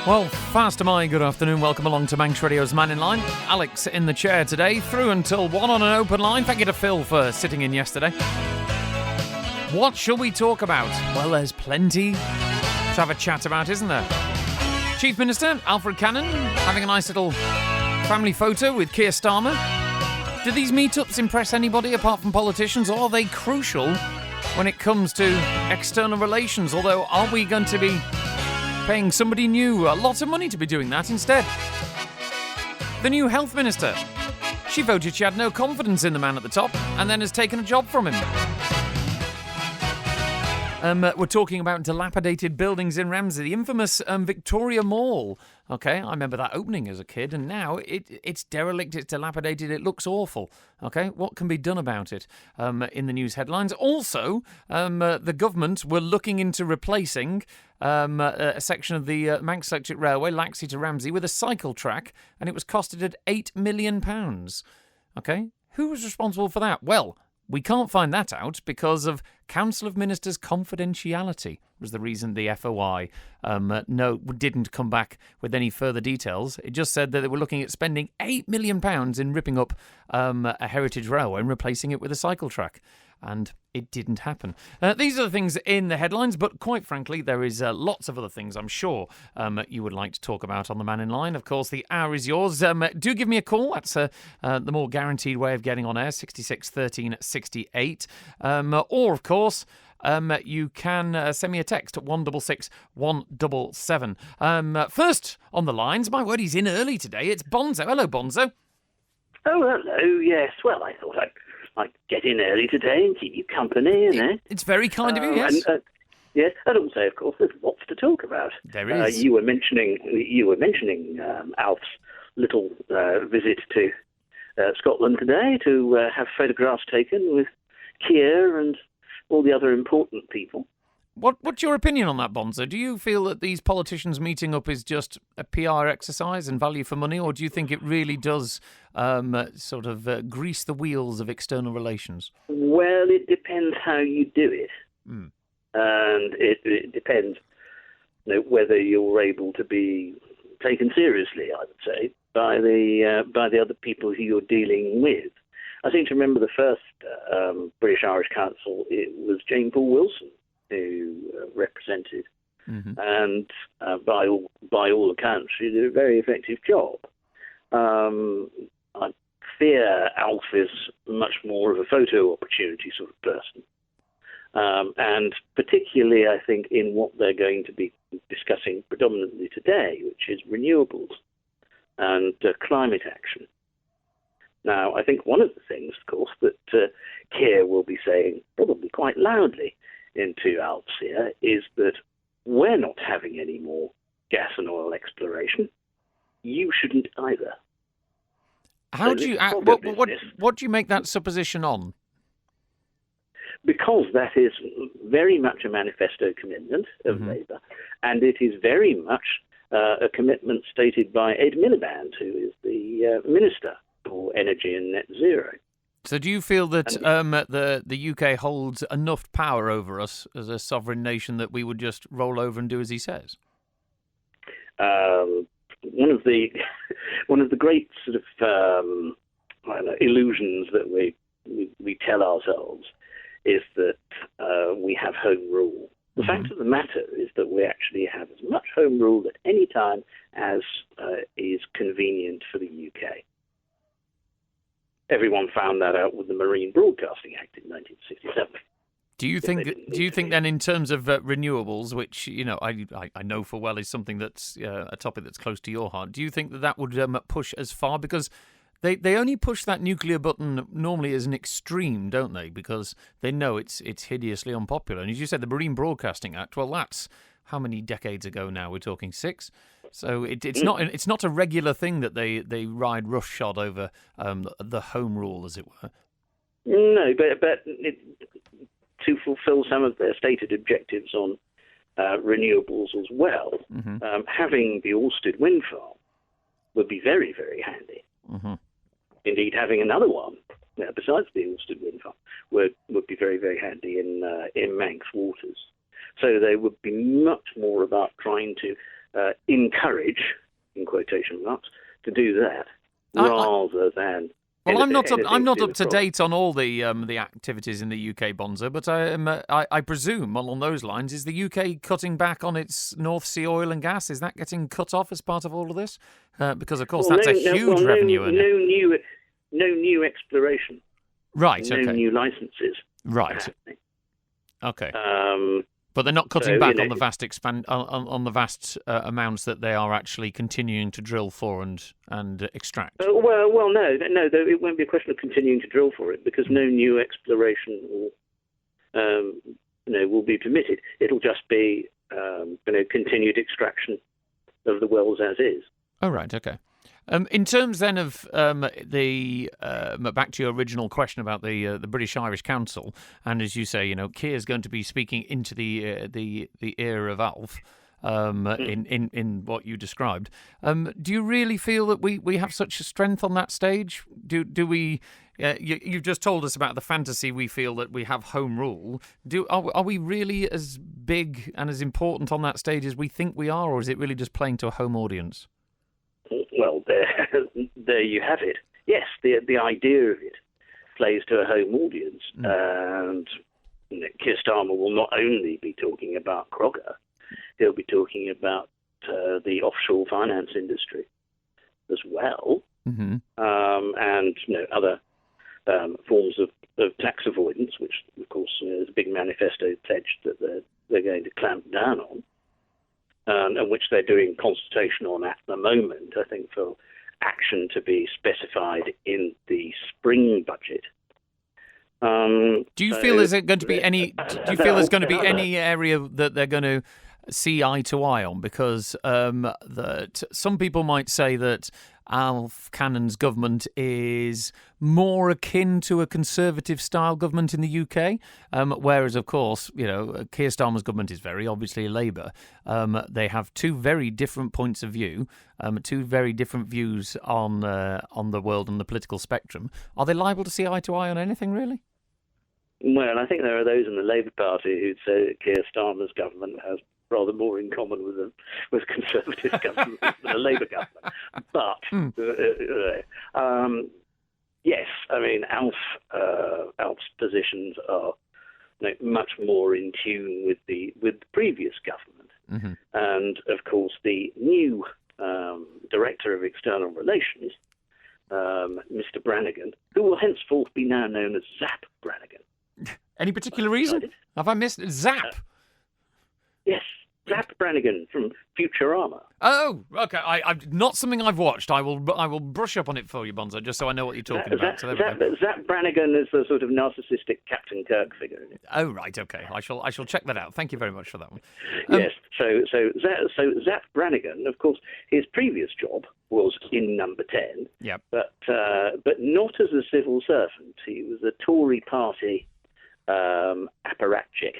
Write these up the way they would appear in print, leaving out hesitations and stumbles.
Well, fast am I. Good afternoon. Welcome along to Manx Radio's Mannin Line. Alex in the chair today, through until 1 on an open line. Thank you to Phil for sitting in yesterday. What shall we talk about? Well, there's plenty to have a chat about, isn't there? Chief Minister Alfred Cannon having a nice little family photo with Keir Starmer. Do these meetups impress anybody apart from politicians, or are they crucial when it comes to external relations? Although, are we going to be paying somebody new a lot of money to be doing that instead? The new health minister. She voted she had no confidence in the man at the top and then has taken a job from him. We're talking about dilapidated buildings in Ramsey, the infamous Victoria Mall. Okay, I remember that opening as a kid, and now it's derelict, it's dilapidated, it looks awful. Okay, what can be done about it? In the news headlines. Also, the government were looking into replacing a section of the Manx Electric Railway, Laxey to Ramsey, with a cycle track, and it was costed at £8 million. Okay, who was responsible for that? Well, we can't find that out because of Council of Ministers confidentiality was the reason the FOI didn't come back with any further details. It just said that they were looking at spending £8 million in ripping up a heritage railway and replacing it with a cycle track. And it didn't happen. These are the things in the headlines, but quite frankly, there is lots of other things I'm sure you would like to talk about on the Man in Line. Of course, the hour is yours. Do give me a call. That's the more guaranteed way of getting on air, 66 13 68. Or, of course, you can send me a text at 166 177. First on the lines, my word, he's in early today. It's Bonzo. Hello, Bonzo. Oh, hello, yes. Well, I thought I'd get in early today and keep you company, you know. It's very kind of you, yes. Yes, and also, of course, there's lots to talk about. There is. You were mentioning Alf's little visit to Scotland today to have photographs taken with Keir and all the other important people. What's your opinion on that, Bonzo? Do you feel that these politicians meeting up is just a PR exercise and value for money, or do you think it really does grease the wheels of external relations? Well, it depends how you do it. And it depends whether you're able to be taken seriously, I would say, by the other people who you're dealing with. I seem to remember the first British-Irish Council, it was Jane Paul Wilson who represented, and by all accounts, she did a very effective job. I fear Alf is much more of a photo opportunity sort of person, and particularly, I think, in what they're going to be discussing predominantly today, which is renewables and climate action. Now, I think one of the things, of course, that Keir will be saying probably quite loudly into Alps here is that we're not having any more gas and oil exploration. You shouldn't either. How do you what do you make that supposition on? Because that is very much a manifesto commitment of Labour, and it is very much a commitment stated by Ed Miliband, who is the Minister for Energy and Net Zero. So do you feel that the UK holds enough power over us as a sovereign nation that we would just roll over and do as he says? One of the great sort of illusions that we tell ourselves is that we have home rule. The fact of the matter is that we actually have as much home rule at any time as is convenient for the UK. Everyone found that out with the Marine Broadcasting Act in 1967. Do you think then, in terms of renewables, which I know for well is something that's a topic that's close to your heart, do you think that would push as far? Because they only push that nuclear button normally as an extreme, don't they? Because they know it's hideously unpopular. And as you said, the Marine Broadcasting Act, well, that's how many decades ago now? We're talking 6. So it's not a regular thing that they ride roughshod over the home rule, as it were. No, but to fulfil some of their stated objectives on renewables as well, having the Alsted wind farm would be very, very handy. Indeed, having another one besides the Alsted wind farm would be very, very handy in Manx waters. So they would be much more about trying to encourage, in quotation marks, to do that rather than. Well, I'm not up to across. date on all the activities in the UK, Bonzo, but I presume along those lines, is the UK cutting back on its North Sea oil and gas? Is that getting cut off as part of all of this? Because of course that's a huge revenue earner. No new exploration. Right. No Okay. new licenses. Right. Okay. But they're not cutting back on the vast on the vast amounts that they are actually continuing to drill for and extract. Well, no, it won't be a question of continuing to drill for it because no new exploration will be permitted. It'll just be continued extraction of the wells as is. Oh, right, okay. In terms then of back to your original question about the British Irish Council, and as you say, Keir's going to be speaking into the ear of Alf in what you described. Do you really feel that we have such a strength on that stage? Do we? You've just told us about the fantasy we feel that we have home rule. Are we really as big and as important on that stage as we think we are, or is it really just playing to a home audience? Well, there you have it. Yes, the idea of it plays to a home audience, and Keir Starmer will not only be talking about Crogger, he'll be talking about the offshore finance industry as well, and other forms of tax avoidance, which of course is a big manifesto pledge that they're going to clamp down on. And which they're doing consultation on at the moment, I think, for action to be specified in the spring budget. Do you feel there's going to be any? Do you feel there's going to be any area that they're going to see eye to eye on? Because that some people might say that Alf Cannon's government is more akin to a conservative-style government in the UK, whereas, of course, Keir Starmer's government is very obviously Labour. They have two very different points of view, two very different views on the world and the political spectrum. Are they liable to see eye to eye on anything, really? Well, I think there are those in the Labour Party who'd say that Keir Starmer's government has rather more in common with Conservative government than a Labour government. But yes, I mean Alf's positions are much more in tune with the previous government, and of course the new Director of External Relations, Mr. Brannigan, who will henceforth be now known as Zap Brannigan. Any particular reason? Have I missed Zap? Yes. Zap Brannigan from Futurama. Oh, okay. I've not something I've watched. I will brush up on it for you, Bonzo, just so I know what you're talking about. Zap Brannigan is the sort of narcissistic Captain Kirk figure. Oh, right. Okay. I shall check that out. Thank you very much for that one. Yes. So Zap Brannigan, of course, his previous job was in Number 10. Yeah. But not as a civil servant. He was a Tory party apparatchik.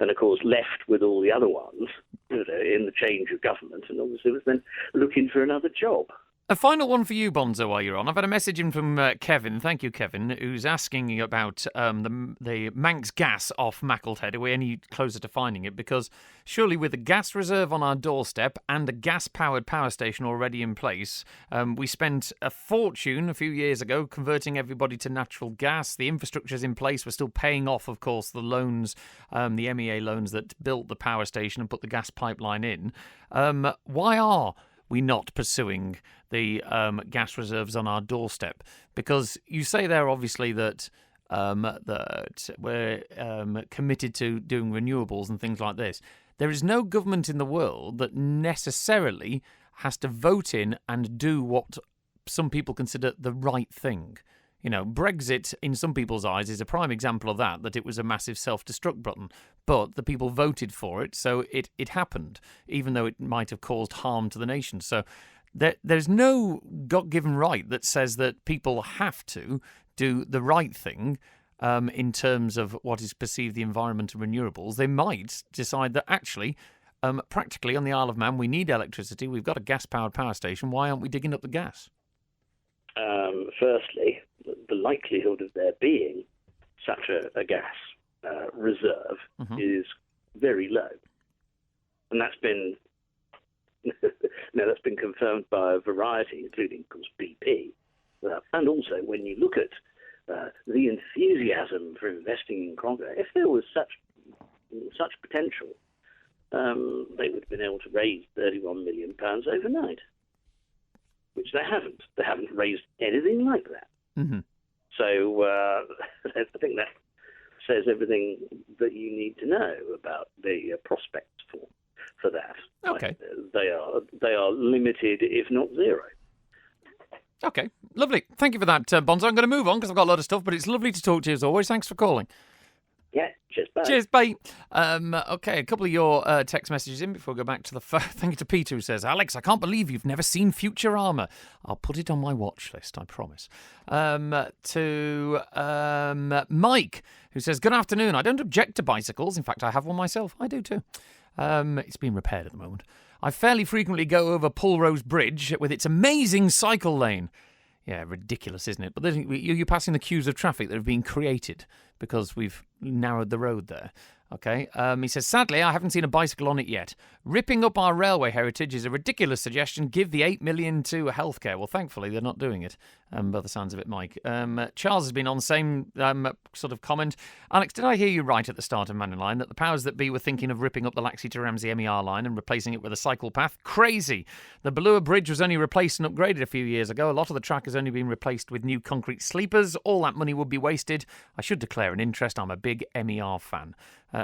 And of course left with all the other ones in the change of government, and obviously was then looking for another job. A final one for you, Bonzo, while you're on. I've had a message in from Kevin, thank you, Kevin, who's asking about the Manx gas off Macklehead. Are we any closer to finding it? Because surely with a gas reserve on our doorstep and a gas-powered power station already in place, we spent a fortune a few years ago converting everybody to natural gas. The infrastructure's in place. We're still paying off, of course, the loans, the MEA loans that built the power station and put the gas pipeline in. Why are we not pursuing the gas reserves on our doorstep? Because you say there, obviously, that we're committed to doing renewables and things like this. There is no government in the world that necessarily has to vote in and do what some people consider the right thing. Brexit, in some people's eyes, is a prime example of that it was a massive self-destruct button. But the people voted for it, so it happened, even though it might have caused harm to the nation. So there's no God-given right that says that people have to do the right thing in terms of what is perceived the environment and renewables. They might decide that actually, practically on the Isle of Man, we need electricity. We've got a gas-powered power station. Why aren't we digging up the gas? Firstly, the likelihood of there being such a gas reserve is very low. And that's been Now, that's been confirmed by a variety, including, of course, BP. And also, when you look at the enthusiasm for investing in Kroger, if there was such potential, they would have been able to raise £31 million overnight, which they haven't. They haven't raised anything like that. Mm-hmm. So I think that says everything that you need to know about the prospects for that. Okay. They are limited, if not zero. Okay, lovely. Thank you for that, Bonzo. I'm going to move on because I've got a lot of stuff, but it's lovely to talk to you as always. Thanks for calling. Yeah, cheers, bye. Cheers, bye. Okay, a couple of your text messages in before we go back to the phone. Thank you to Peter, who says, Alex, I can't believe you've never seen Futurama. I'll put it on my watch list, I promise. To Mike, who says, good afternoon. I don't object to bicycles. In fact, I have one myself. I do too. It's being repaired at the moment. I fairly frequently go over Pulrose Bridge with its amazing cycle lane. Yeah, ridiculous, isn't it? But then you're passing the queues of traffic that have been created because we've narrowed the road there. Okay. He says, sadly, I haven't seen a bicycle on it yet. Ripping up our railway heritage is a ridiculous suggestion. Give the $8 million to healthcare. Well, thankfully, they're not doing it, by the sounds of it, Mike. Charles has been on the same sort of comment. Alex, did I hear you right at the start of Mannin Line that the powers that be were thinking of ripping up the Laxey to Ramsey MER line and replacing it with a cycle path? Crazy. The Ballua Bridge was only replaced and upgraded a few years ago. A lot of the track has only been replaced with new concrete sleepers. All that money would be wasted. I should declare an interest. I'm a big MER fan.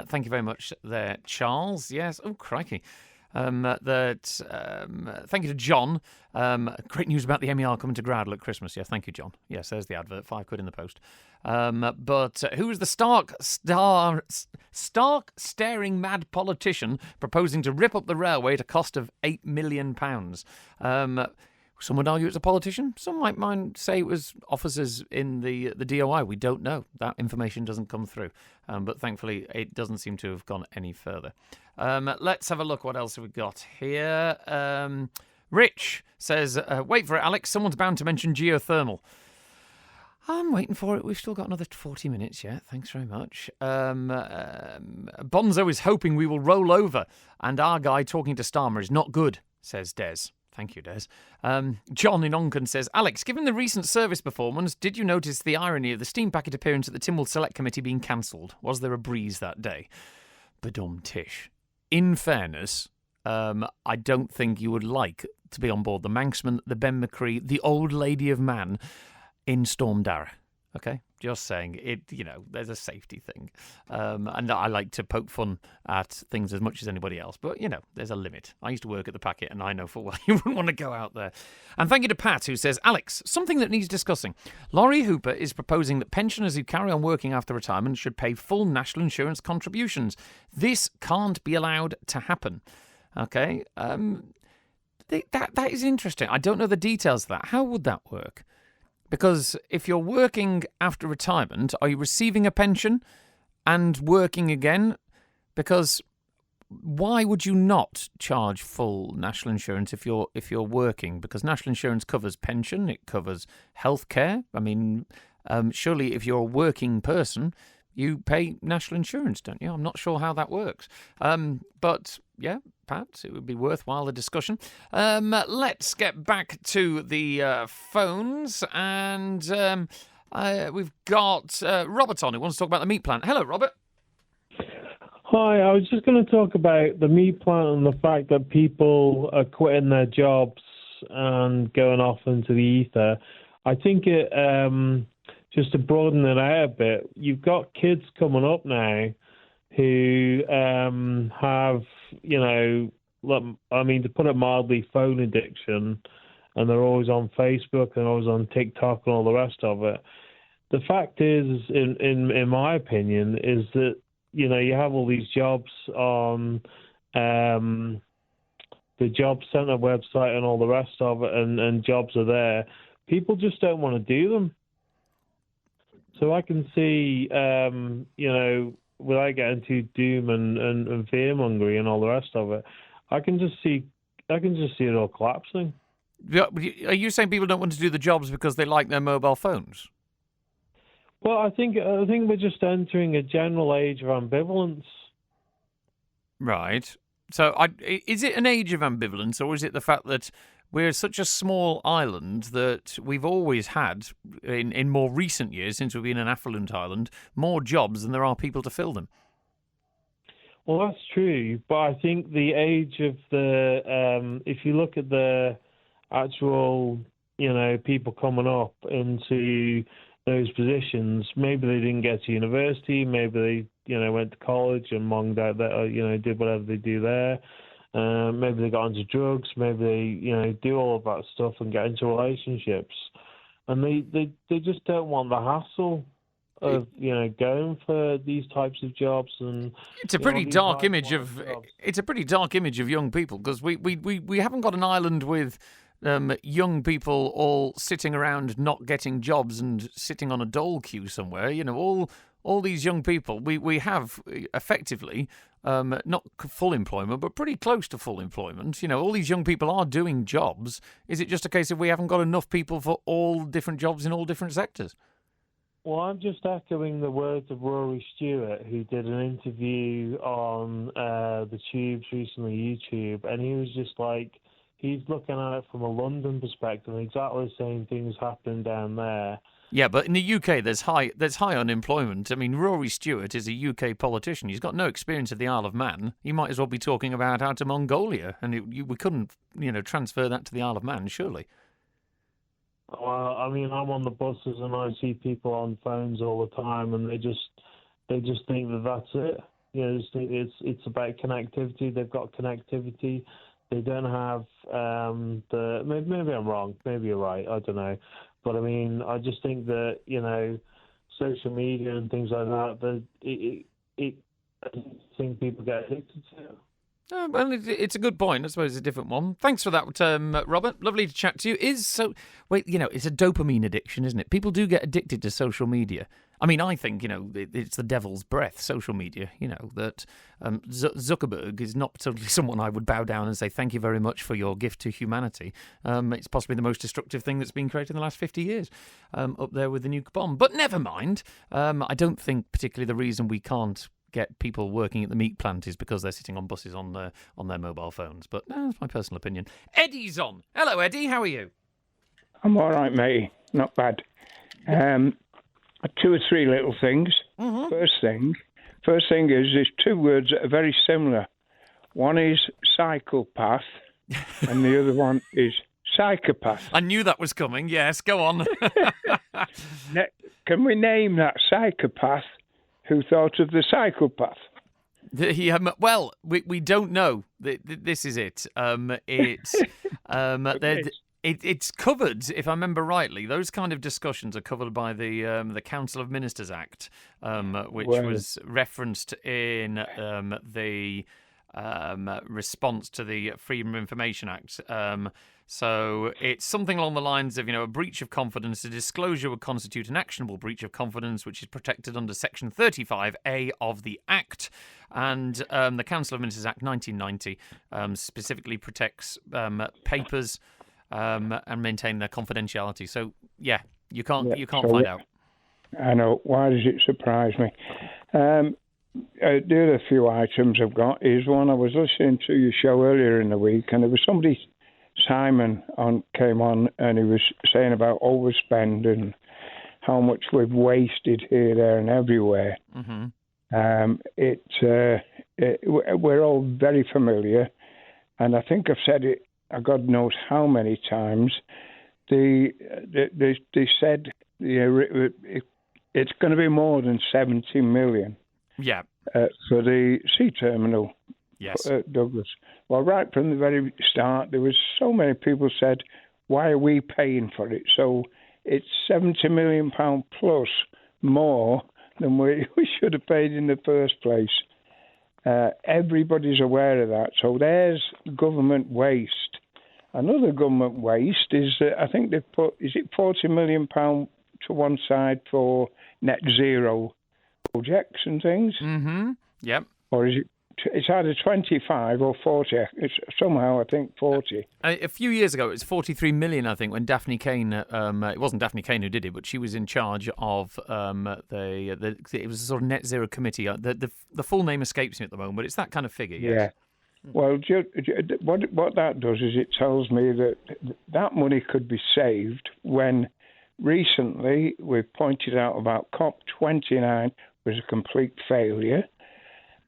Thank you very much there, Charles. Yes. Oh, crikey. Thank you to John. Great news about the MER coming to Gradle at Christmas. Yeah, thank you, John. Yes, there's the advert. £5 in the post. But who is the stark staring mad politician proposing to rip up the railway at a cost of £8 million? Some would argue it's a politician. Some might say it was officers in the DOI. We don't know. That information doesn't come through. But thankfully, it doesn't seem to have gone any further. Let's have a look. What else have we got here? Rich says, wait for it, Alex. Someone's bound to mention geothermal. I'm waiting for it. We've still got another 40 minutes yet. Thanks very much. Bonzo is hoping we will roll over. And our guy talking to Starmer is not good, says Des. Thank you, Des. John in Onken says, Alex, given the recent service performance, did you notice the irony of the Steam Packet appearance at the Tynwald Select Committee being cancelled? Was there a breeze that day? Badum Tish. In fairness, I don't think you would like to be on board the Manxman, the Ben McCree, the old lady of man in Storm Dara. Okay? Just saying, there's a safety thing. And I like to poke fun at things as much as anybody else. But, there's a limit. I used to work at the Packet, and I know full well you wouldn't want to go out there. And thank you to Pat, who says, Alex, something that needs discussing. Laurie Hooper is proposing that pensioners who carry on working after retirement should pay full national insurance contributions. This can't be allowed to happen. Okay? That is interesting. I don't know the details of that. How would that work? Because if you're working after retirement, are you receiving a pension and working again? Because why would you not charge full national insurance if you're working? Because national insurance covers pension, it covers healthcare. I mean, surely if you're a working person, you pay national insurance, don't you? I'm not sure how that works. But yeah, Pat, it would be worthwhile a discussion. Let's get back to the phones, and we've got Robert on who wants to talk about the meat plant. Hello, Robert. Hi, I was just going to talk about the meat plant and the fact that people are quitting their jobs and going off into the ether. I think it, just to broaden it out a bit, you've got kids coming up now who have, to put it mildly, phone addiction, and they're always on Facebook and always on TikTok and all the rest of it. The fact is, in my opinion, is that, you have all these jobs on the job centre website and all the rest of it, and jobs are there. People just don't want to do them. So I can see, without getting too doom and fear-mongering and all the rest of it, I can just see it all collapsing. Are you saying people don't want to do the jobs because they like their mobile phones? Well, I think we're just entering a general age of ambivalence. Right. So, is it an age of ambivalence, or is it the fact that we're such a small island that we've always had, in more recent years, since we've been an affluent island, more jobs than there are people to fill them? Well, that's true, but I think the age of if you look at the actual, people coming up into those positions, maybe they didn't get to university, maybe they, went to college and monged out that, did whatever they do there. Maybe they got into drugs, maybe they, do all of that stuff and get into relationships. And they just don't want the hassle of, going for these types of jobs. And it's a pretty dark image of young people, because we haven't got an island with young people all sitting around not getting jobs and sitting on a dole queue somewhere. All these young people, we have effectively not full employment, but pretty close to full employment. All these young people are doing jobs. Is it just a case of we haven't got enough people for all different jobs in all different sectors? Well, I'm just echoing the words of Rory Stewart, who did an interview on the Tubes recently, YouTube, and he was just like, he's looking at it from a London perspective, and exactly the same things happen down there. Yeah, but in the UK, there's high unemployment. I mean, Rory Stewart is a UK politician. He's got no experience of the Isle of Man. He might as well be talking about how to Mongolia, and we couldn't, transfer that to the Isle of Man, surely. Well, I mean, I'm on the buses and I see people on phones all the time, and they just think that that's it. Just think it's about connectivity. They've got connectivity. They don't have maybe I'm wrong. Maybe you're right. I don't know. But I mean, I just think that, social media and things like that, I think people get addicted to it. Well, it's a good point. I suppose it's a different one. Thanks for that, Robert. Lovely to chat to you. It's a dopamine addiction, isn't it? People do get addicted to social media. I mean, I think, it's the devil's breath, social media, that Zuckerberg is not totally someone I would bow down and say, thank you very much for your gift to humanity. It's possibly the most destructive thing that's been created in the last 50 years, up there with the nuke bomb. But never mind. I don't think particularly the reason we can't get people working at the meat plant is because they're sitting on buses on their mobile phones. But that's my personal opinion. Eddie's on. Hello, Eddie. How are you? I'm all right, mate. Not bad. 2 or 3 little things. Mm-hmm. First thing is there's 2 words that are very similar. One is psychopath, and the other one is psychopath. I knew that was coming. Yes, go on. Can we name that psychopath who thought of the psychopath? Well, we don't know. This is it. It's covered, if I remember rightly. Those kind of discussions are covered by the Council of Ministers Act, which was referenced in the response to the Freedom of Information Act. So it's something along the lines of, a breach of confidence. A disclosure would constitute an actionable breach of confidence, which is protected under Section 35A of the Act. And the Council of Ministers Act 1990 specifically protects papers and maintain their confidentiality. So, yeah, you can't find out. I know. Why does it surprise me? The other few items I've got is one, I was listening to your show earlier in the week, and there was somebody, Simon, came on, and he was saying about overspend and how much we've wasted here, there, and everywhere. Mm-hmm. We're all very familiar, and I think I've said it, God knows how many times. They said it's going to be more than 70 million. Yeah. For the sea terminal. Yes. Douglas. Well, right from the very start, there was so many people said, why are we paying for it? So it's £70 million plus more than we should have paid in the first place. Everybody's aware of that. So there's government waste. Another government waste is that I think they've put, is it £40 million to one side for net zero projects and things? Mm-hmm. Yep. Or is it? It's either 25 or 40. It's somehow, I think, 40. A few years ago, it was 43 million, I think, when Daphne Kane, it wasn't Daphne Kane who did it, but she was in charge of it was a sort of net zero committee. The full name escapes me at the moment, but it's that kind of figure, yes. Well, what that does is it tells me that that money could be saved when recently we've pointed out about COP29 was a complete failure.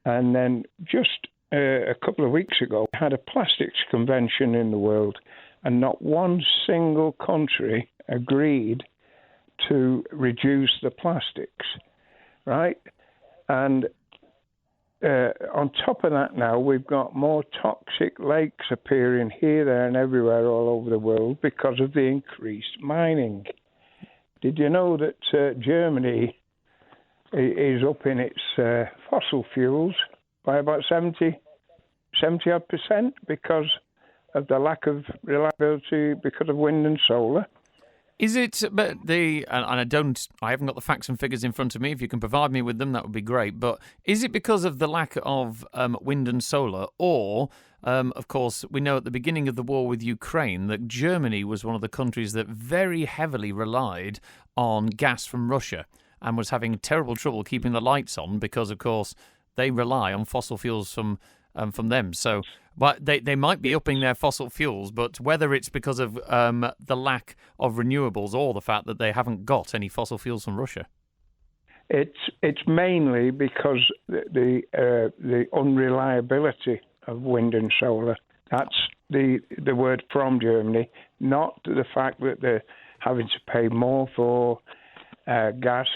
And then just a couple of weeks ago, we had a plastics convention in the world, and not one single country agreed to reduce the plastics, right? And on top of that now, we've got more toxic lakes appearing here, there, and everywhere all over the world because of the increased mining. Did you know that Germany is up in its fossil fuels by about 70-odd% because of the lack of reliability because of wind and solar? Is it, but I haven't got the facts and figures in front of me. If you can provide me with them, that would be great. But is it because of the lack of wind and solar, or, of course, we know at the beginning of the war with Ukraine that Germany was one of the countries that very heavily relied on gas from Russia and was having terrible trouble keeping the lights on because, of course, they rely on fossil fuels from them. So they might be upping their fossil fuels, but whether it's because of the lack of renewables or the fact that they haven't got any fossil fuels from Russia. It's mainly because the unreliability of wind and solar. That's the word from Germany, not the fact that they're having to pay more for gas.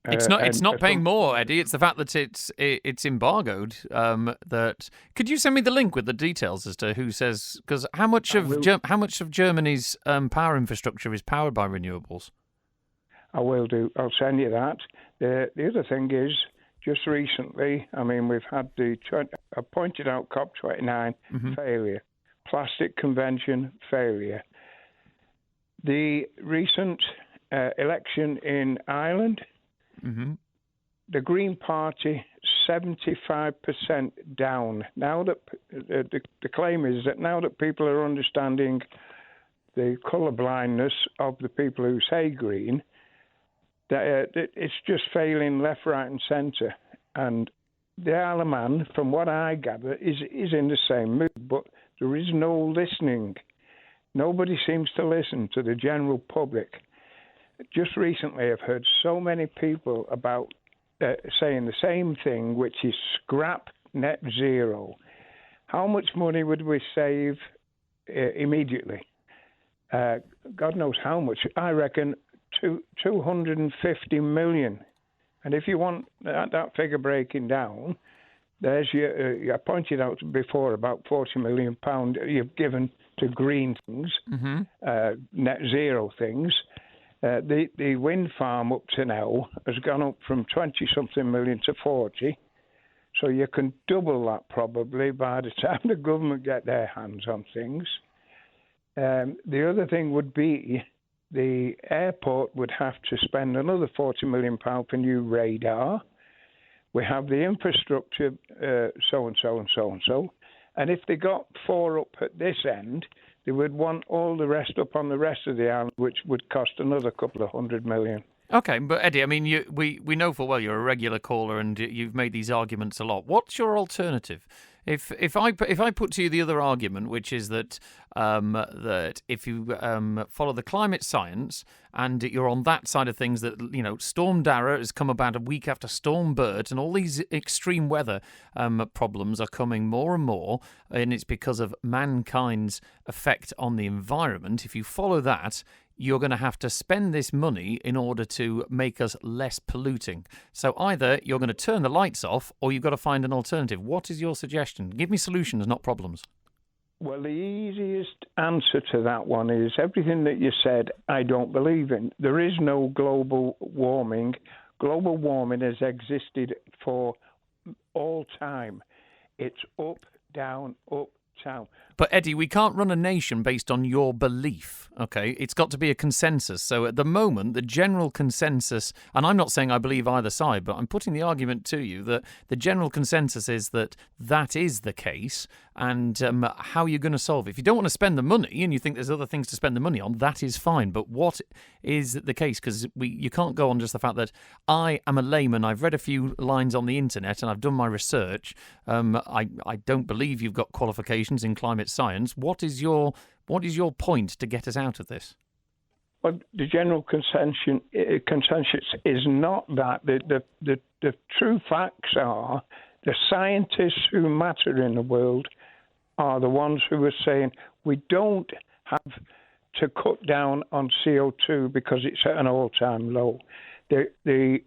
It's not paying more, Eddie. It's the fact that it's embargoed. Could you send me the link with the details as to who says? Because how much of Germany's power infrastructure is powered by renewables? I will do. I'll send you that. The other thing is, just recently, I mean, we've had I pointed out COP29 failure, plastic convention failure. The recent election in Ireland. Mm-hmm. The Green Party, 75% down. Now that the claim is that now that people are understanding the colour blindness of the people who say Green, that it's just failing left, right, and centre. And the Isle of Man, from what I gather, is in the same mood, but there is no listening. Nobody seems to listen to the general public. Just recently, I've heard so many people about saying the same thing, which is scrap net zero. How much money would we save immediately? God knows how much. I reckon 250 million. And if you want that figure breaking down, there's I pointed out before about £40 million you've given to green things, net zero things. The wind farm up to now has gone up from 20-something million to 40. So you can double that probably by the time the government get their hands on things. The other thing would be the airport would have to spend another £40 million for new radar. We have the infrastructure, so and so and so and so. And if they got 4 up at this end, they would want all the rest up on the rest of the island, which would cost another couple of $100 million. Okay, but Eddie, I mean, we know full well you're a regular caller and you've made these arguments a lot. What's your alternative? If I put to you the other argument, which is that that if you follow the climate science and you're on that side of things, that Storm Dara has come about a week after Storm Bert, and all these extreme weather problems are coming more and more, and it's because of mankind's effect on the environment. If you follow that, you're going to have to spend this money in order to make us less polluting. So either you're going to turn the lights off or you've got to find an alternative. What is your suggestion? Give me solutions, not problems. Well, the easiest answer to that one is everything that you said, I don't believe in. There is no global warming. Global warming has existed for all time. It's up, down, But Eddie, we can't run a nation based on your belief, okay? It's got to be a consensus. So at the moment, the general consensus, and I'm not saying I believe either side, but I'm putting the argument to you that the general consensus is that that is the case, and how you're going to solve it. If you don't want to spend the money and you think there's other things to spend the money on, that is fine. But what is the case? Because you can't go on just the fact that I am a layman, I've read a few lines on the internet and I've done my research. I don't believe you've got qualifications in climate science. What is your point to get us out of this? Well, the general consensus is not that. The true facts are the scientists who matter in the world are the ones who are saying we don't have to cut down on CO2 because it's at an all-time low. The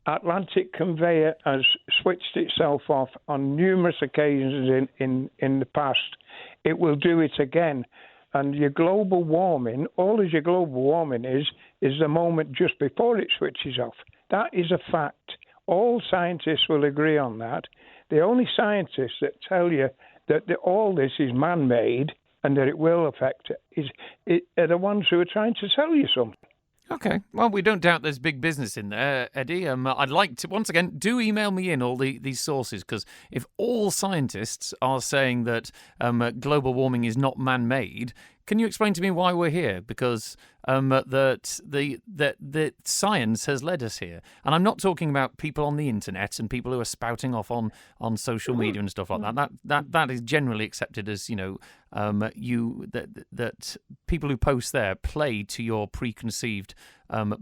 Atlantic conveyor has switched itself off on numerous occasions in the past. It will do it again. And your global warming, all as your global warming is the moment just before it switches off. That is a fact. All scientists will agree on that. The only scientists that tell you that all this is man-made and that it will affect it are the ones who are trying to sell you something. Okay. Well, we don't doubt there's big business in there, Eddie. I'd like to, once again, do email me in all these sources, because if all scientists are saying that global warming is not man-made, can you explain to me why we're here? Because that science has led us here. And I'm not talking about people on the internet and people who are spouting off on social media and stuff like that. That is generally accepted as, that people who post there play to your preconceived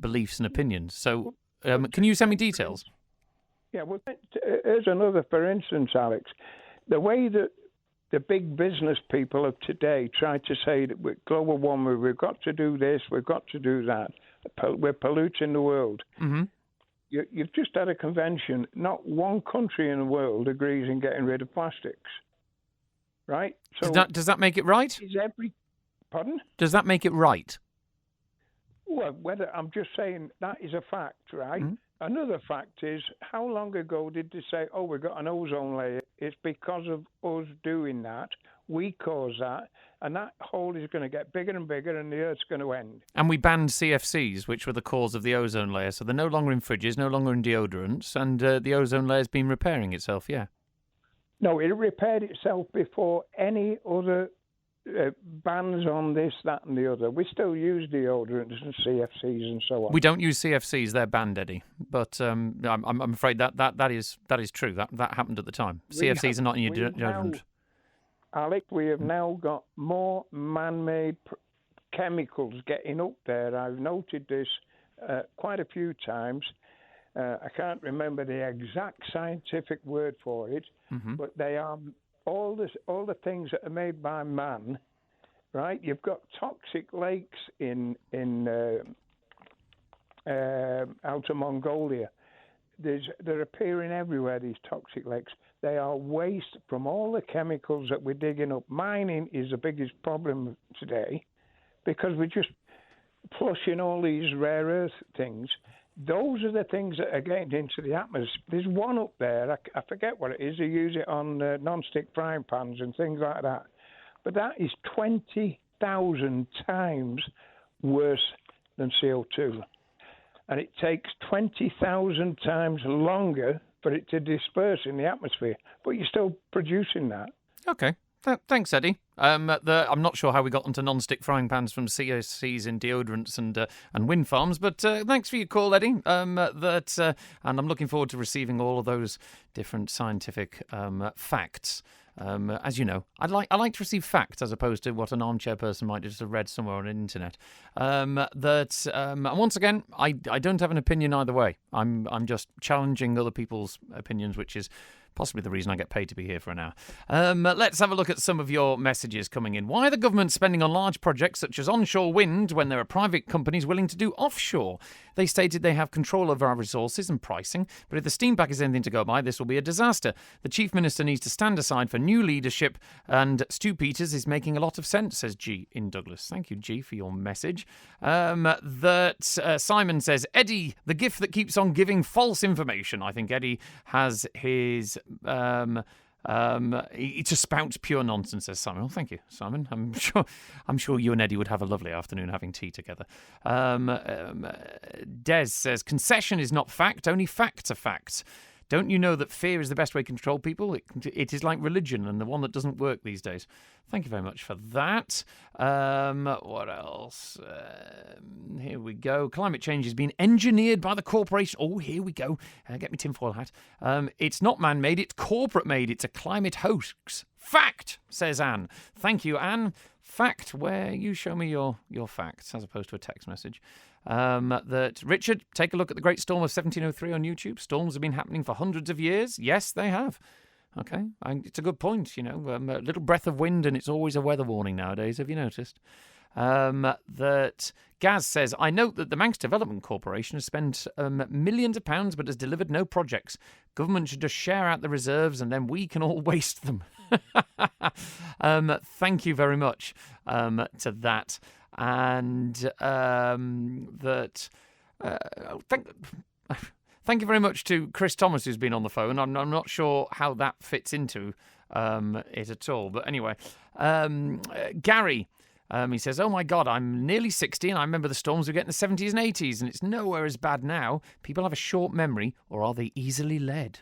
beliefs and opinions. So can you send me details? Yeah, well, here's another, for instance, Alex. The way that the big business people of today try to say that with global warming, we've got to do this, we've got to do that. We're polluting the world. Mm-hmm. You've just had a convention. Not one country in the world agrees in getting rid of plastics. Right? So does that make it right? Pardon? Does that make it right? Well, I'm just saying that is a fact, right? Mm-hmm. Another fact is, how long ago did they say, we've got an ozone layer? It's because of us doing that. We caused that. And that hole is going to get bigger and bigger and the Earth's going to end. And we banned CFCs, which were the cause of the ozone layer. So they're no longer in fridges, no longer in deodorants. And the ozone layer's been repairing itself, yeah. No, it repaired itself before any other bans on this, that, and the other. We still use deodorants and CFCs and so on. We don't use CFCs; they're banned, Eddie. But I'm afraid that is true. That happened at the time. CFCs are not in your deodorant. Alec, we have now got more man-made chemicals getting up there. I've noted this quite a few times. I can't remember the exact scientific word for it, but they are all the things that are made by man, right? You've got toxic lakes in out of Mongolia. They're appearing everywhere, these toxic lakes. They are waste from all the chemicals that we're digging up. Mining is the biggest problem today because we're just flushing all these rare earth things. Those are the things that are getting into the atmosphere. There's one up there, I forget what it is. They use it on non-stick frying pans and things like that. But that is 20,000 times worse than CO2. And it takes 20,000 times longer for it to disperse in the atmosphere. But you're still producing that. Okay. Thanks, Eddie. I'm not sure how we got onto non-stick frying pans from CFCs in deodorants and wind farms, but thanks for your call, Eddie. And I'm looking forward to receiving all of those different scientific facts. As you know, I like to receive facts as opposed to what an armchair person might just have read somewhere on the internet. And once again, I don't have an opinion either way. I'm just challenging other people's opinions, which is possibly the reason I get paid to be here for an hour. Let's have a look at some of your messages coming in. Why are the government spending on large projects such as onshore wind when there are private companies willing to do offshore? They stated they have control over our resources and pricing, but if the steam pack is anything to go by, this will be a disaster. The Chief Minister needs to stand aside for new leadership, and Stu Peters is making a lot of sense, says G in Douglas. Thank you, G, for your message. Simon says, Eddie, the gift that keeps on giving false information. I think Eddie has his He just spouts pure nonsense, says Simon. Well, thank you, Simon. I'm sure you and Eddie would have a lovely afternoon having tea together. Des says, concession is not fact, only facts are facts. Don't you know that fear is the best way to control people? It is like religion and the one that doesn't work these days. Thank you very much for that. What else? Here we go. Climate change has been engineered by the corporation. Oh, here we go. Get me tinfoil hat. It's not man-made, it's corporate-made. It's a climate hoax. Fact, says Anne. Thank you, Anne. Fact, where you show me your facts as opposed to a text message. That Richard, take a look at the Great Storm of 1703 on YouTube. Storms have been happening for hundreds of years. Yes, they have. Okay, it's a good point, a little breath of wind and it's always a weather warning nowadays, have you noticed? That Gaz says, I note that the Manx Development Corporation has spent millions of pounds but has delivered no projects. Government should just share out the reserves and then we can all waste them. Thank you very much to that. And thank you very much to Chris Thomas, who's been on the phone. I'm not sure how that fits into it at all. But anyway, Gary, he says, oh my God, I'm nearly 60 and I remember the storms we get in the 70s and 80s and it's nowhere as bad now. People have a short memory, or are they easily led?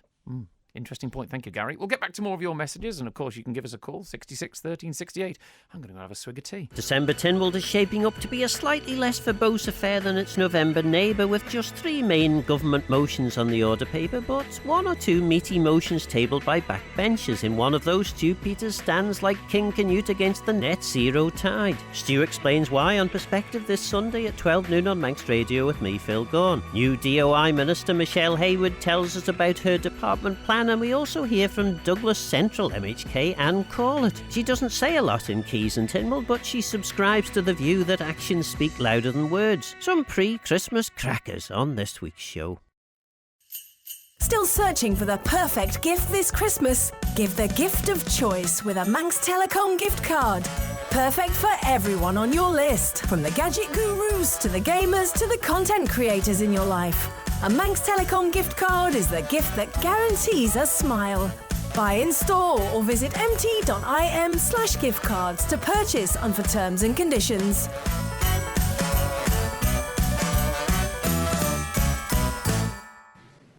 Interesting point. Thank you, Gary. We'll get back to more of your messages, and of course you can give us a call, 66 13 68. I'm going to go have a swig of tea. December Tynwald is shaping up to be a slightly less verbose affair than its November neighbour, with just 3 main government motions on the order paper, but 1 or 2 meaty motions tabled by backbenchers. In one of those, Stu Peters stands like King Canute against the net zero tide. Stu explains why on Perspective this Sunday at 12 noon on Manx Radio with me, Phil Gaughan. New DOI Minister Michelle Hayward tells us about her department plan, and we also hear from Douglas Central MHK Anne Corlett. She doesn't say a lot in Keys and Tynwald, but she subscribes to the view that actions speak louder than words. Some pre-Christmas crackers on this week's show. Still searching for the perfect gift this Christmas? Give the gift of choice with a Manx Telecom gift card. Perfect for everyone on your list, from the gadget gurus to the gamers to the content creators in your life. A Manx Telecom gift card is the gift that guarantees a smile. Buy in store or visit mt.im/gift cards to purchase and for terms and conditions.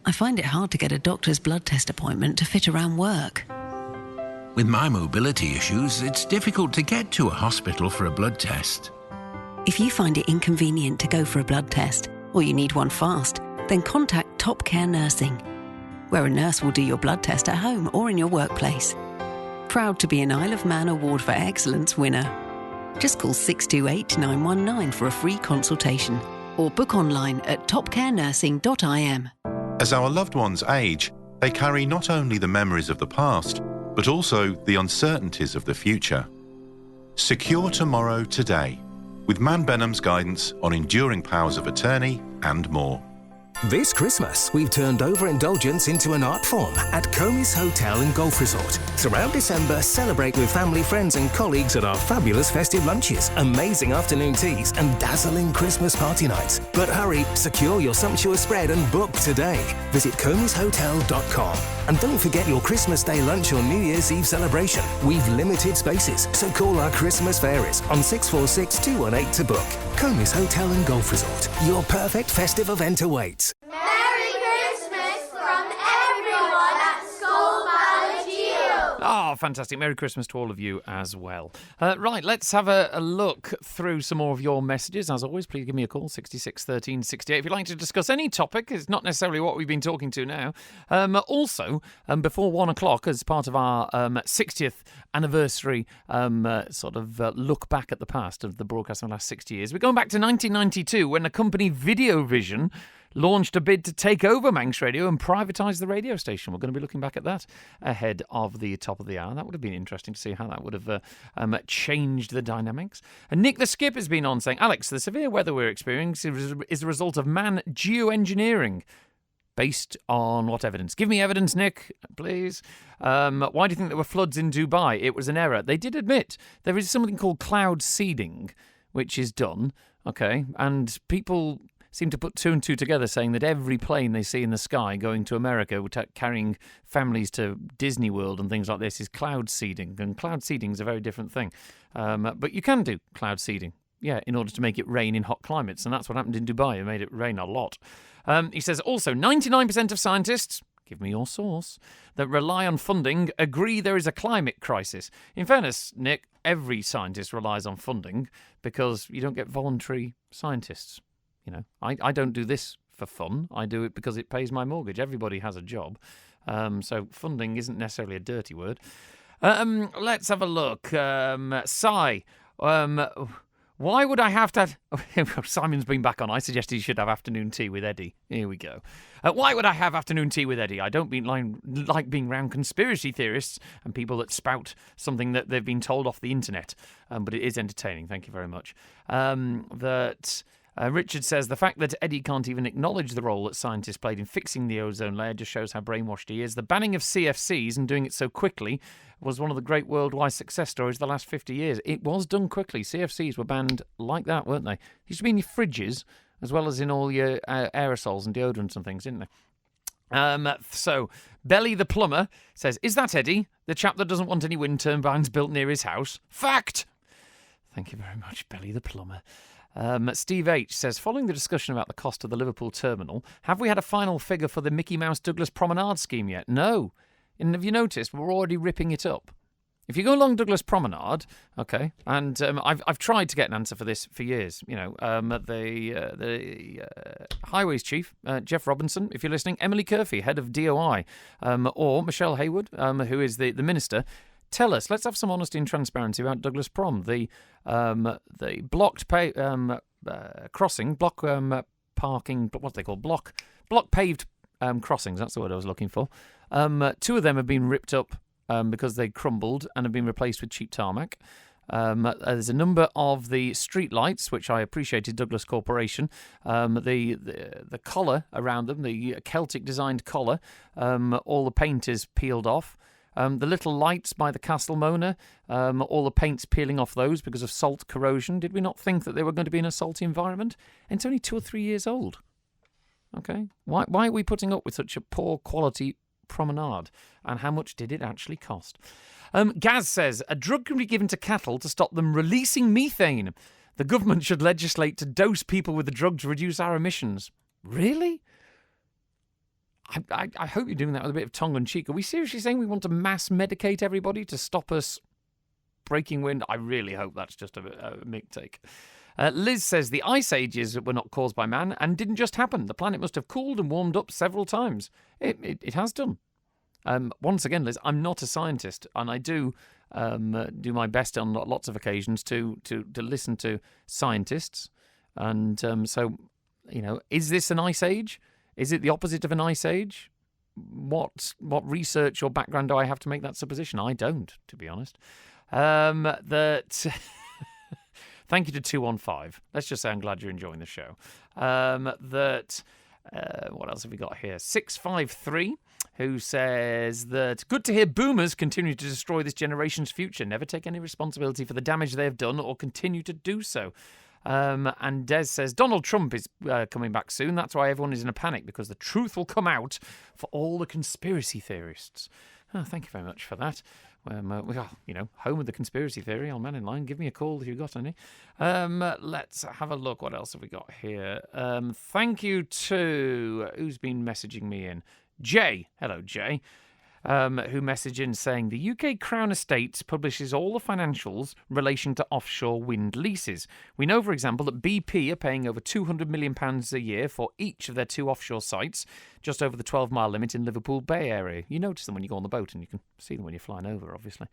I find it hard to get a doctor's blood test appointment to fit around work. With my mobility issues, it's difficult to get to a hospital for a blood test. If you find it inconvenient to go for a blood test, or you need one fast, then contact Top Care Nursing, where a nurse will do your blood test at home or in your workplace. Proud to be an Isle of Man Award for Excellence winner. Just call 628 919 for a free consultation, or book online at topcarenursing.im. As our loved ones age, they carry not only the memories of the past, but also the uncertainties of the future. Secure tomorrow today, with Man Benham's guidance on enduring powers of attorney and more. This Christmas, we've turned overindulgence into an art form at Comey's Hotel and Golf Resort. Throughout December, celebrate with family, friends and colleagues at our fabulous festive lunches, amazing afternoon teas and dazzling Christmas party nights. But hurry, secure your sumptuous spread and book today. Visit comeyshotel.com. And don't forget your Christmas Day lunch or New Year's Eve celebration. We've limited spaces, so call our Christmas fairies on 646 218 to book. Comey's Hotel and Golf Resort. Your perfect festive event awaits. Merry Christmas from everyone at Skull Valley Geo. Oh, fantastic. Merry Christmas to all of you as well. Right, let's have a look through some more of your messages. As always, please give me a call, 66 13 68. If you'd like to discuss any topic, it's not necessarily what we've been talking to now. Also, before 1 o'clock, as part of our 60th anniversary look back at the past of the broadcast of the last 60 years, we're going back to 1992 when the company Videovision launched a bid to take over Manx Radio and privatise the radio station. We're going to be looking back at that ahead of the top of the hour. That would have been interesting to see how that would have changed the dynamics. And Nick the Skip has been on saying, Alex, the severe weather we're experiencing is a result of man geoengineering. Based on what evidence? Give me evidence, Nick, please. Why do you think there were floods in Dubai? It was an error. They did admit there is something called cloud seeding, which is done, okay, and people seem to put two and two together, saying that every plane they see in the sky going to America, carrying families to Disney World and things like this, is cloud seeding. And cloud seeding is a very different thing. But you can do cloud seeding, in order to make it rain in hot climates. And that's what happened in Dubai. It made it rain a lot. He says also 99% of scientists, give me your source, that rely on funding agree there is a climate crisis. In fairness, Nick, every scientist relies on funding because you don't get voluntary scientists. I don't do this for fun. I do it because it pays my mortgage. Everybody has a job. So funding isn't necessarily a dirty word. Let's have a look. Sai. Why would I have to... Simon's been back on. I suggested you should have afternoon tea with Eddie. Here we go. Why would I have afternoon tea with Eddie? I don't like being around conspiracy theorists and people that spout something that they've been told off the internet. But it is entertaining. Thank you very much. Richard says, the fact that Eddie can't even acknowledge the role that scientists played in fixing the ozone layer just shows how brainwashed he is. The banning of CFCs and doing it so quickly was one of the great worldwide success stories of the last 50 years. It was done quickly. CFCs were banned like that, weren't they? They used to be in your fridges as well as in all your aerosols and deodorants and things, didn't they? So, Belly the plumber says, is that Eddie, the chap that doesn't want any wind turbines built near his house? Fact! Thank you very much, Belly the plumber. Steve H. says, following the discussion about the cost of the Liverpool terminal, have we had a final figure for the Mickey Mouse Douglas Promenade scheme yet? No. And have you noticed we're already ripping it up? If you go along Douglas Promenade, okay, and I've tried to get an answer for this for years. The Highways Chief, Jeff Robinson, if you're listening, Emily Curfey, head of DOI, or Michelle Haywood, who is the minister. Tell us. Let's have some honesty and transparency about Douglas Prom, the blocked crossing, parking. What they call block paved crossings. That's the word I was looking for. Two of them have been ripped up because they crumbled and have been replaced with cheap tarmac. There's a number of the street lights, which I appreciated Douglas Corporation. The collar around them, the Celtic designed collar, all the paint is peeled off. The little lights by the Castle Mona, all the paint's peeling off those because of salt corrosion. Did we not think that they were going to be in a salty environment? And it's only 2 or 3 years old. Okay? Why are we putting up with such a poor quality promenade? And how much did it actually cost? Gaz says, a drug can be given to cattle to stop them releasing methane. The government should legislate to dose people with the drug to reduce our emissions. Really? I hope you're doing that with a bit of tongue-in-cheek. Are we seriously saying we want to mass medicate everybody to stop us breaking wind? I really hope that's just a mick take. Liz says the ice ages were not caused by man and didn't just happen. The planet must have cooled and warmed up several times. It has done. Once again, Liz, I'm not a scientist, and I do my best on lots of occasions to listen to scientists. And so, is this an ice age? Is it the opposite of an ice age? What research or background do I have to make that supposition? I don't, to be honest. Thank you to 215. Let's just say I'm glad you're enjoying the show. What else have we got here? 653, who says that good to hear boomers continue to destroy this generation's future. Never take any responsibility for the damage they have done or continue to do so. And Des says Donald Trump is coming back soon. That's why everyone is in a panic, because the truth will come out for all the conspiracy theorists. Oh, thank you very much for that. We are, home of the conspiracy theory on Mannin Line. Give me a call if you've got any. Let's have a look. What else have we got here? Thank you to... Who's been messaging me in? Jay. Hello, Jay. Who messaged in saying the UK Crown Estate publishes all the financials relation to offshore wind leases. We know, for example, that BP are paying over £200 million a year for each of their 2 offshore sites, just over the 12-mile limit in Liverpool Bay area. You notice them when you go on the boat, and you can see them when you're flying over, obviously.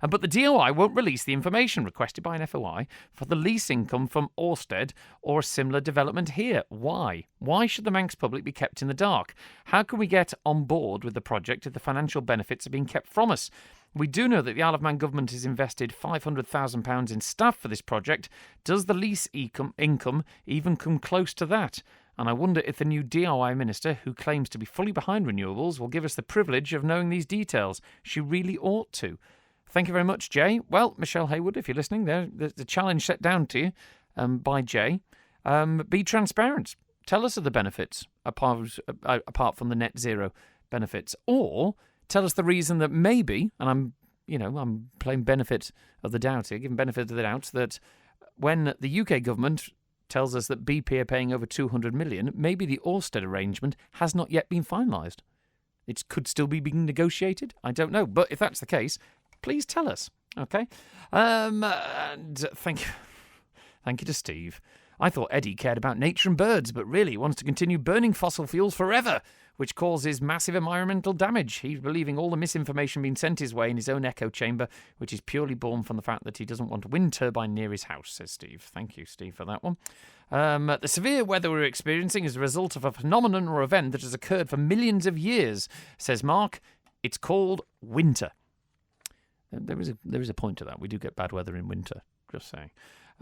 But the DOI won't release the information requested by an FOI for the lease income from Ørsted or a similar development here. Why? Why should the Manx public be kept in the dark? How can we get on board with the project if the financial benefits are being kept from us? We do know that the Isle of Man government has invested £500,000 in staff for this project. Does the lease income even come close to that? And I wonder if the new DOI minister, who claims to be fully behind renewables, will give us the privilege of knowing these details. She really ought to. Thank you very much, Jay. Well, Michelle Haywood, if you're listening, there's a challenge set down to you by Jay. Be transparent. Tell us of the benefits, apart from the net zero benefits. Or tell us the reason that maybe, and I'm playing benefit of the doubt here, giving benefit of the doubt, that when the UK government tells us that BP are paying over 200 million, maybe the Ørsted arrangement has not yet been finalised. It could still be being negotiated. I don't know. But if that's the case, please tell us. Okay? And thank you to Steve. I thought Eddie cared about nature and birds, but really he wants to continue burning fossil fuels forever, which causes massive environmental damage. He's believing all the misinformation being sent his way in his own echo chamber, which is purely born from the fact that he doesn't want a wind turbine near his house, says Steve. Thank you, Steve, for that one. The severe weather we're experiencing is a result of a phenomenon or event that has occurred for millions of years, says Mark. It's called winter. There is a point to that. We do get bad weather in winter, just saying.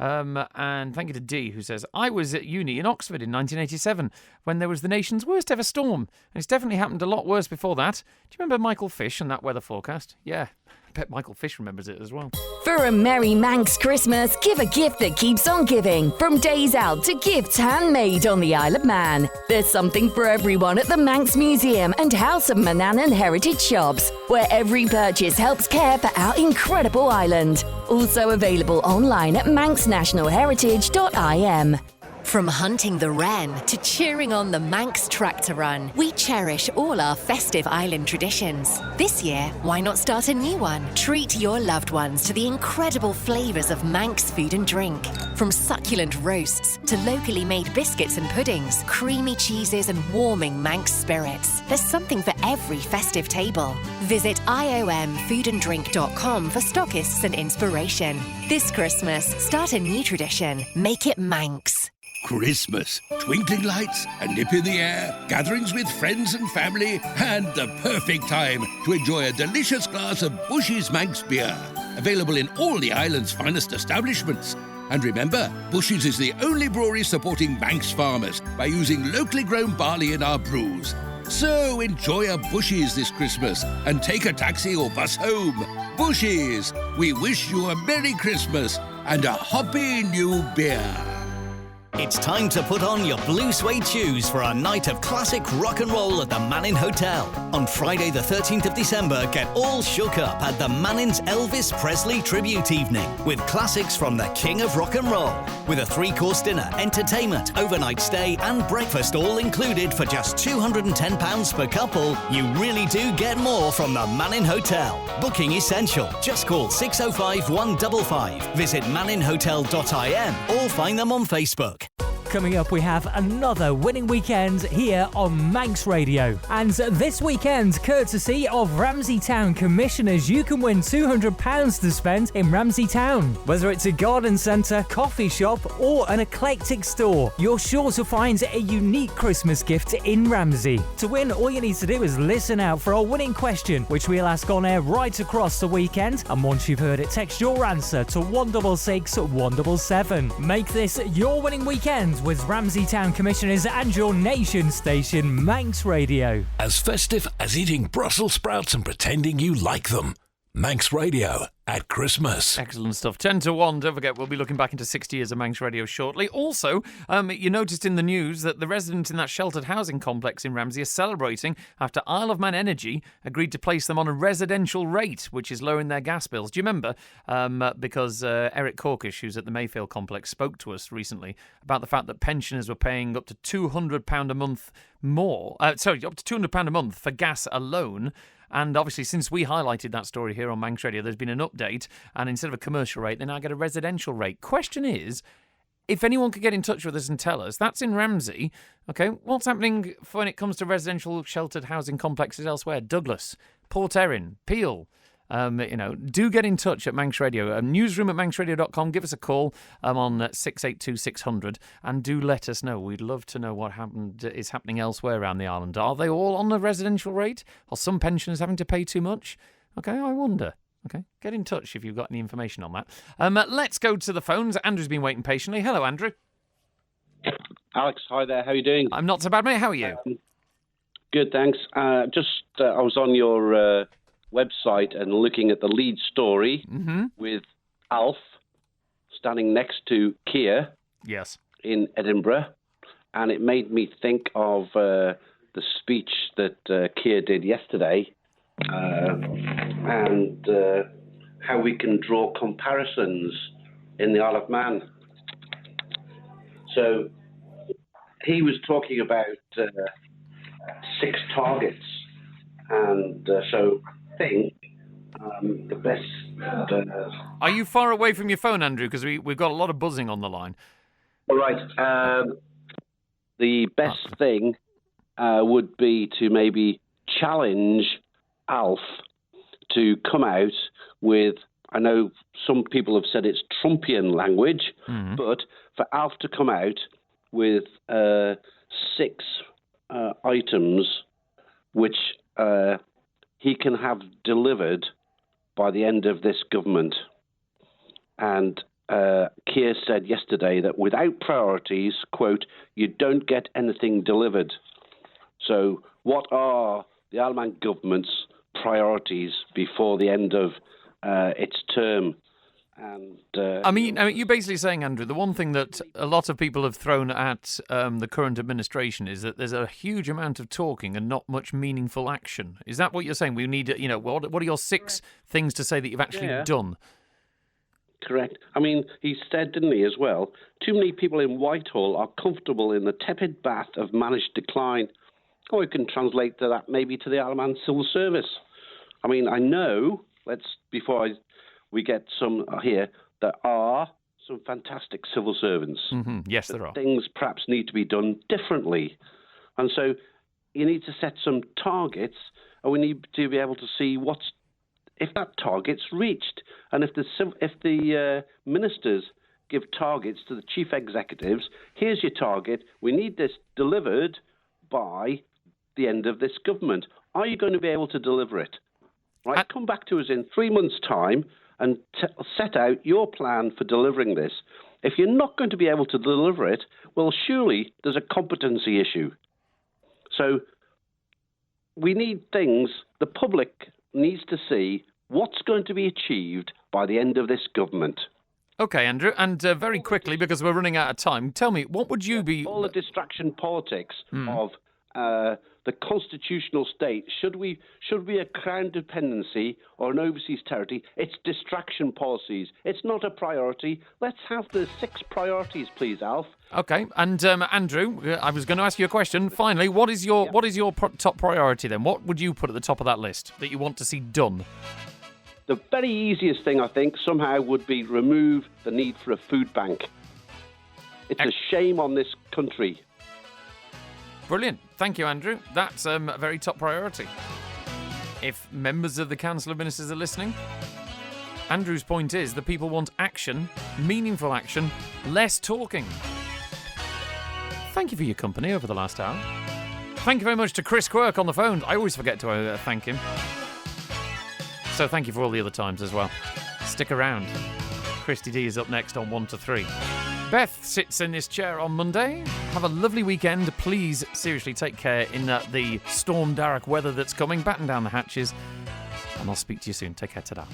And thank you to D, who says, I was at uni in Oxford in 1987 when there was the nation's worst ever storm. And it's definitely happened a lot worse before that. Do you remember Michael Fish and that weather forecast? Yeah, I bet Michael Fish remembers it as well. For a merry Manx Christmas, give a gift that keeps on giving. From days out to gifts handmade on the Isle of Man. There's something for everyone at the Manx Museum and House of Mannin Heritage Shops, where every purchase helps care for our incredible island. Also available online at manxnationalheritage.im. From hunting the wren to cheering on the Manx tractor run, we cherish all our festive island traditions. This year, why not start a new one? Treat your loved ones to the incredible flavours of Manx food and drink. From succulent roasts to locally made biscuits and puddings, creamy cheeses and warming Manx spirits. There's something for every festive table. Visit iomfoodanddrink.com for stockists and inspiration. This Christmas, start a new tradition. Make it Manx. Christmas, twinkling lights, a nip in the air, gatherings with friends and family, and the perfect time to enjoy a delicious glass of Bush's Manx beer. Available in all the island's finest establishments. And remember, Bush's is the only brewery supporting Manx farmers by using locally grown barley in our brews. So enjoy a Bush's this Christmas and take a taxi or bus home. Bush's, we wish you a Merry Christmas and a Happy New Beer. It's time to put on your blue suede shoes for a night of classic rock and roll at the Mannin Hotel. On Friday the 13th of December, get all shook up at the Mannin's Elvis Presley Tribute Evening with classics from the King of Rock and Roll. With a 3-course dinner, entertainment, overnight stay and breakfast all included for just £210 per couple, you really do get more from the Mannin Hotel. Booking essential. Just call 605 155. Visit manninhotel.im or find them on Facebook. Coming up, we have another winning weekend here on Manx Radio. And this weekend, courtesy of Ramsey Town Commissioners, you can win £200 to spend in Ramsey Town. Whether it's a garden centre, coffee shop or an eclectic store, you're sure to find a unique Christmas gift in Ramsey. To win, all you need to do is listen out for our winning question, which we'll ask on air right across the weekend. And once you've heard it, text your answer to 166 177. Make this your winning weekend with Ramsey Town Commissioners and your nation station, Manx Radio. As festive as eating Brussels sprouts and pretending you like them. Manx Radio at Christmas. Excellent stuff. 10 to 1. Don't forget, we'll be looking back into 60 years of Manx Radio shortly. Also, you noticed in the news that the residents in that sheltered housing complex in Ramsey are celebrating after Isle of Man Energy agreed to place them on a residential rate, which is lowering their gas bills. Do you remember? Because Eric Corkish, who's at the Mayfield complex, spoke to us recently about the fact that pensioners were paying up to £200 a month more. Up to £200 a month for gas alone. And obviously, since we highlighted that story here on Manx Radio, there's been an update, and instead of a commercial rate, they now get a residential rate. Question is, if anyone could get in touch with us and tell us, that's in Ramsey, okay, what's happening when it comes to residential sheltered housing complexes elsewhere? Douglas, Port Erin, Peel. Do get in touch at Manx Radio. Newsroom at manxradio.com. Give us a call on 682 600 and do let us know. We'd love to know what is happening elsewhere around the island. Are they all on the residential rate? Are some pensioners having to pay too much? Okay, I wonder. Okay, get in touch if you've got any information on that. Let's go to the phones. Andrew's been waiting patiently. Hello, Andrew. Alex, hi there. How are you doing? I'm not so bad, mate. How are you? Good, thanks. I was on your website and looking at the lead story with Alf standing next to Keir yes. in Edinburgh. and it made me think of the speech that Keir did yesterday, and how we can draw comparisons in the Isle of Man. So he was talking about 6 targets, and so I think the best... Are you far away from your phone, Andrew? Because we've got a lot of buzzing on the line. All right. The best thing would be to maybe challenge Alf to come out with, I know some people have said it's Trumpian language, but for Alf to come out with 6 items which he can have delivered by the end of this government. And Keir said yesterday that without priorities, quote, you don't get anything delivered. So what are the Isle of Man government's priorities before the end of its term? And I mean, you're basically saying, Andrew, the one thing that a lot of people have thrown at the current administration is that there's a huge amount of talking and not much meaningful action. Is that what you're saying? We need, what are your 6 things to say that you've actually done? Correct. I mean, he said, didn't he, as well, too many people in Whitehall are comfortable in the tepid bath of managed decline. Or we can translate that maybe to the Isle of Man Civil Service. I mean, I know, we get some here, there are some fantastic civil servants. Mm-hmm. Yes, there are. Things perhaps need to be done differently. And so you need to set some targets, and we need to be able to see if that target's reached. And if the ministers give targets to the chief executives, here's your target, we need this delivered by the end of this government. Are you going to be able to deliver it? Right, come back to us in 3 months' time and set out your plan for delivering this. If you're not going to be able to deliver it, well, surely there's a competency issue. So we need things, the public needs to see what's going to be achieved by the end of this government. Okay, Andrew, and very quickly, because we're running out of time, tell me, what would you be... All the distraction politics of the constitutional state, should we a crown dependency or an overseas territory? It's distraction policies. It's not a priority. Let's have the 6 priorities, please, Alf. Okay, and Andrew, I was going to ask you a question. Finally, what is your top priority then? What would you put at the top of that list that you want to see done? The very easiest thing, I think, somehow would be remove the need for a food bank. It's a shame on this country. Brilliant. Thank you, Andrew. That's a very top priority. If members of the Council of Ministers are listening, Andrew's point is the people want action, meaningful action, less talking. Thank you for your company over the last hour. Thank you very much to Chris Quirk on the phone. I always forget to thank him. So thank you for all the other times as well. Stick around. Christy D is up next on 1 to 3. Beth sits in this chair on Monday. Have a lovely weekend. Please, seriously, take care in the Storm Darach weather that's coming. Batten down the hatches. And I'll speak to you soon. Take care. Ta-da.